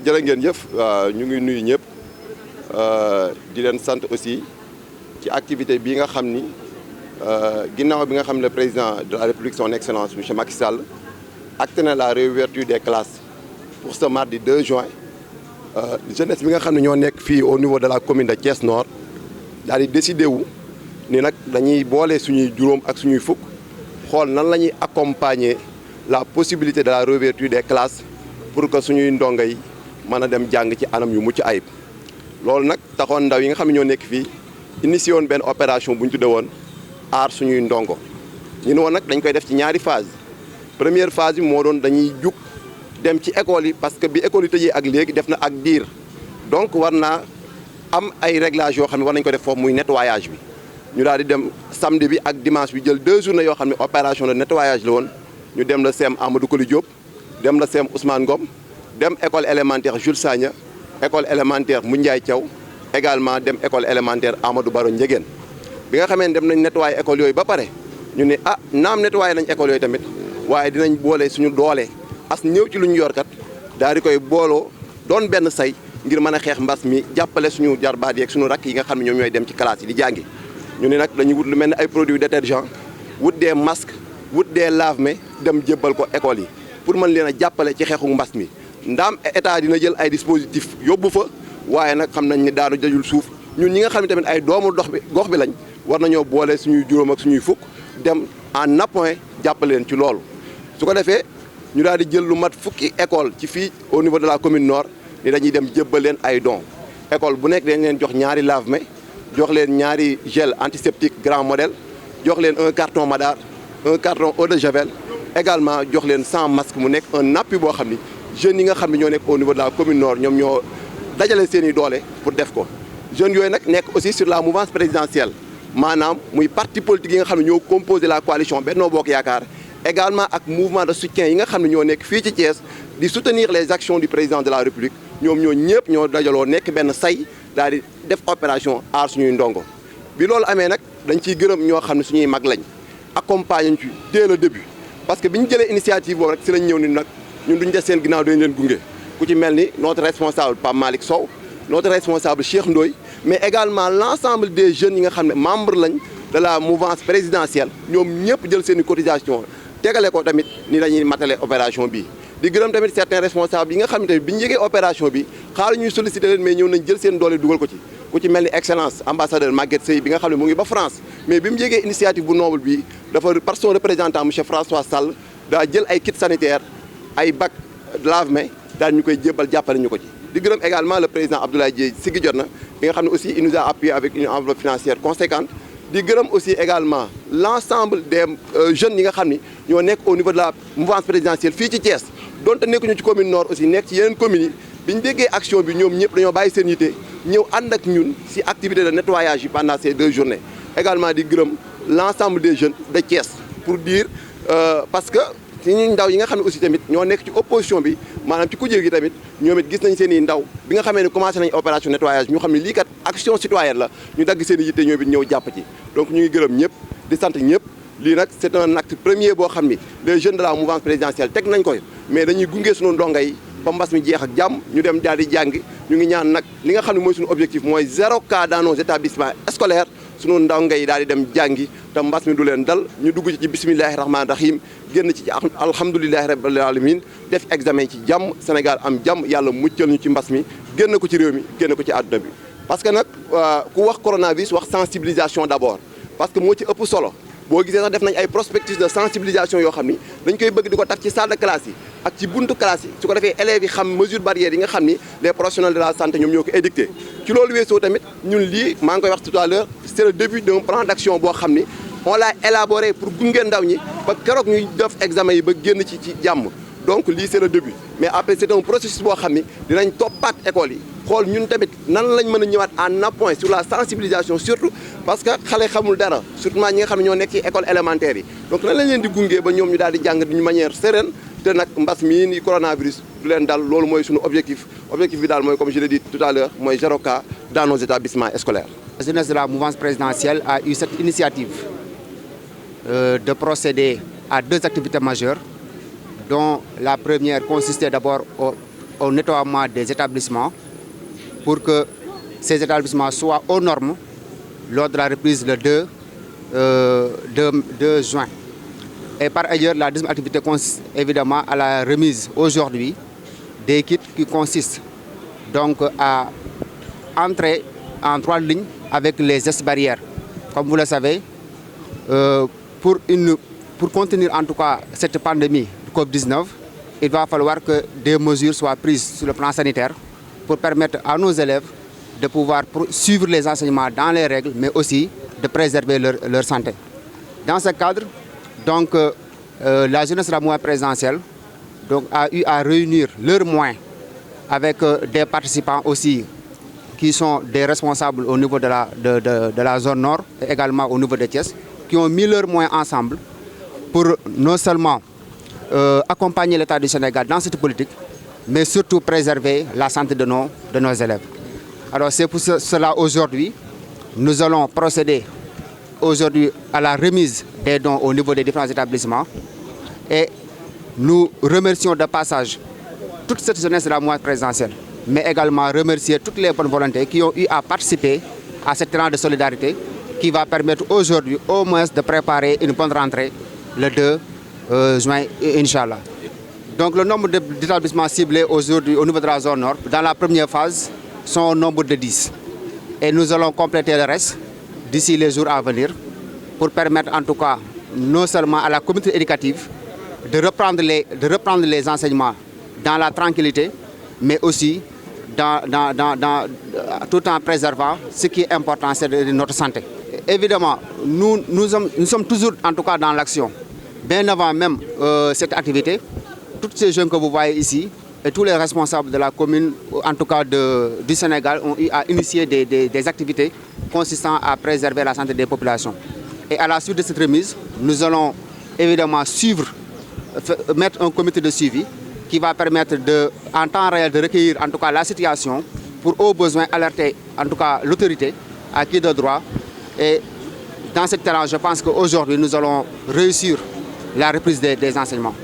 jërë ngeen jëf ñu ngi nuyu ñëpp di leen sant aussi ci activité bi nga xam ni ginnaaw bi nga xam ne le président de la République son excellence monsieur Macky Sall acté na la réouverture des classes pour ce mardi 2 juin jeunesse bi nga xam ne ñoo nekk fii au niveau de la commune de Thiès Nord daal di décidé wu ni nag dañuy boole suñuy juróom ak suñuy fukk xool nan la ñuy accompagner la possibilité de la réouverture des classes pour que suñuy ndongo yi mën a dem jàng ci anam yu mucc ayib loolu nag taxoon ndaw yi nga xam ne ñoo nekk fii initié woon benn opération bu ñu tuddee woon aar suñuy ndongo ñu ne woon nag dañ koy def ci ñaari phase première phase bi moo doon dañuy jug dem ci école yi parce que bi école yi tëjee ak léegi def na ak diir donc war naa am ay réglages yoo xam ne war nañ ko def foofu muy nettoyage bi ñu daal di dem samedi bi ak dimanche bi jël 2 journées yoo xam ne opération de nettoyage la woon ñu dem la CEM Amadou Koli Diop dem la CEM Ousmane Ngom dem école élémentaire Jules Sagna école élémentaire Moundiaye Thiaw également dem école élémentaire Amadou Baro Ndiéguène bi nga xamee ne dem nañ nettoyer école yooyu ba pare ñu ne naam nettoyer nañ école yooyu tamit waaye dinañ boole suñu doole as ñëw ci lu ñu yor kat daal di koy booloo doon benn say ngir mën a xeex mbas mi jàppale suñu jarbaat yeeg suñu rakk yi nga xam ne ñoom ñooy dem ci classe yi di jàngi ñu ne nag dañuy wut lu mel ne ay produits détergents wut des masques wut des lave-mains dem jébbal ko école yi pour mën leen a jàppale ci xeexu mbas mi ndaam état dina jël ay dispositifs yóbbu fa waaye nag xam nañ ni daanu jajul suuf ñun ñi nga xam ne tamit ay doomu gox bi lañ war nañoo boole suñuy juróom ak suñuy fukk dem en appoint jàppale leen ci loolu su ko defee ñu daal di jël lu mat fukki école ci fii au niveau de la commune nord ni dañuy dem jébbal leen ay dons école bu nekk dañ leen jox ñaari lave-mains jox leen ñaari gel antiseptique grand modèle jox leen un carton madar un carton eau de javel également jox leen 100 masques mu nekk un appui boo xam ni jeunes yi nga xam ne ñoo nekk au niveau de la commune nord ñoom ñoo dajale seen i doole pour def ko jeunes yooyu nag nekk aussi sur la mouvance présidentielle maanaam muy parti politique yi nga xam ne ñoo composé la coalition Benno Bokk Yaakaar également ak mouvement de soutien yi nga xam ne ñoo nekk fii ci Thiès di soutenir les actions du président de la République ñoom ñoo ñëpp ñoo dajaloo nekk benn say daal di def opération aar suñuy ndongo bi loolu amee nag dañ ciy gërëm ñoo xam ne suñuy mag lañ accompagner ci dès le début parce que bi ñu jëlee initiative boobu rek si lañ ñëw ni nag ñun duñ des seen ginnaaw dañ leen gunge ku ci mel ni notre responsable Pape Malick Sow notre responsable Cheikh Ndoye mais également l'ensemble des jeunes yi nga xam ne membre lañ de la mouvance présidentielle ñoom ñëpp jël seen i cotisation tegale ko tamit ni dañuy matale opération bi di gërëm tamit certains responsables yi nga xam ne tamit bi ñu yëgee opération bi xaaral ñuy solliciter leen mais ñëw nañ jël seen doole dugal ko ci ku ci mel ni excellence ambassadeur Maguette Seye bi nga xam ne mu ngi ba France mais bi mu yëgee initiative bu noble bi dafa par son représentant monsieur François Sall daa jël ay kits sanitaires ay bac lave-mains daal ñu koy jébbal jàppale ñu ko ci di gërëm également le président Abdoulaye Dièye Siggi Jotna bi nga xam ne aussi il nous a appuyé avec une enveloppe financière conséquente di gërëm aussi également l'ensemble des jeunes yi nga xam ni ñoo nekk au niveau de la mouvance présidentielle fii ci Thiès donte nekkuñu ci commune nord aussi nekk ci yeneen communes yi bi ñu déggee action bi ñoom ñëpp dañoo bàyyi seen yite ñëw ànd ak ñun si activité de nettoyage yi pendant ces 2 journées également di gërëm l'ensemble des jeunes de Thiès pour dire parce que si ñu ndaw yi nga xam ne aussi tamit ñoo nekk ci opposition bi maanaam ci kujje gi tamit ñoom it gis nañ seen i ndaw bi nga xamee ne commencé nañ opération nettoyage ñu xam ne lii kat action citoyenne la ñu dagg seen i yitte ñoom it ñëw jàpp ci donc ñu ngi gërëm ñëpp di sant ñëpp lii nag c'est un acte premier boo xam ni les jeunes de la mouvance présidentielle teg nañ ko mais dañuy gunge suñu ndongo yi ba mbas mi jeex ak jàmm ñu dem daal di jàng ñu ngi ñaan nag li nga xam ne mooy suñu objectif mooy 0 cas dans nos établissements scolaires sunu ndongo yi daal di dem jàngi te mbas mi du leen dal ñu dugg ci bismillahi rahmaani rahim génn ci alhamdulilahi rabbil alamin def examen ci jàmm Sénégal am jàmm yàlla muccal ñu ci mbas mi génn ko ci réew mi génn ko ci àdduna bi parce que nag ku wax coronavirus wax sensibilisation d'abord parce que moo ci ëpp solo boo gisee sax def nañ ay prospectus de sensibilisation yoo xam ni dañ koy bëgg di ko taf ci salle de classe yi ak ci buntu classe yi su ko defee élèves yi xam mesure barrières yi nga xam ni les professionnels de la santé ñoom ñoo ko édicté ci loolu weesoo tamit ñun lii maa ngi koy wax tout à l'heure c'est le début d'un plan d'action boo xam ni on l'a élaboré pour gunge ndaw ñi ba keroog ñuy def examen yi ba génn ci jàmm donc lii c'est le début mais après c'est un processus boo xam ni dinañ toppaat école yi xool ñun tamit nan lañ mën a ñëwaat en appoint sur la sensibilisation surtout parce que xale xamul dara surtout ñi nga xam ne ñoo nekk ci école élémentaire yi donc nan lañ leen di gunge ba ñoom ñu daal di jàng d'une manière sereine te nag mbas mii ni coronavirus du leen dal loolu mooy suñu objectif bi daal mooy comme je l'ai dit tout à l'heure mooy 0 cas dans nos établissements scolaires. La jeunesse de la mouvance présidentielle a eu cette initiative de procéder à 2 activités majeures dont la première consistait d'abord au nettoiement des établissements pour que ces établissements soient aux normes lors de la reprise le 2 juin. Et par ailleurs, la deuxième activité consiste évidemment à la remise aujourd'hui des kits qui consistent donc à entrer en 3 lignes avec les gestes barrières. Comme vous le savez, pour contenir en tout cas cette pandémie de Covid-19, il va falloir que des mesures soient prises sur le plan sanitaire pour permettre à nos élèves de pouvoir suivre les enseignements dans les règles, mais aussi de préserver leur santé. Dans ce cadre, donc, la jeunesse de la mouvance présidentielle donc, a eu à réunir leurs moyens avec des participants aussi qui sont des responsables au niveau de la zone nord et également au niveau de Thiès, qui ont mis leurs moyens ensemble pour non seulement accompagner l'État du Sénégal dans cette politique, mais surtout préserver la santé de nos élèves. Alors c'est pour cela aujourd'hui, nous allons procéder aujourd'hui à la remise des dons au niveau des différents établissements et nous remercions de passage toute cette jeunesse de la mouvance présidentielle, mais également remercier toutes les bonnes volontés qui ont eu à participer à cet élan de solidarité qui va permettre aujourd'hui au moins de préparer une bonne rentrée le 2 juin, Inch'Allah. Donc le nombre d'établissements ciblés aujourd'hui au niveau de la zone nord, dans la première phase, sont au nombre de 10. Et nous allons compléter le reste d'ici les jours à venir pour permettre en tout cas non seulement à la communauté éducative de reprendre les enseignements dans la tranquillité, mais aussi tout en préservant ce qui est important, c'est notre santé. Évidemment, nous sommes toujours en tout cas dans l'action. Bien avant même cette activité, tous ces jeunes que vous voyez ici et tous les responsables de la commune, en tout cas du Sénégal, ont eu à initier des activités consistant à préserver la santé des populations. Et à la suite de cette remise, nous allons évidemment mettre un comité de suivi qui va permettre en temps réel de recueillir en tout cas la situation pour au besoin alerter en tout cas l'autorité à qui de droit. Et dans cette terrain, je pense qu'aujourd'hui nous allons réussir la reprise des enseignements.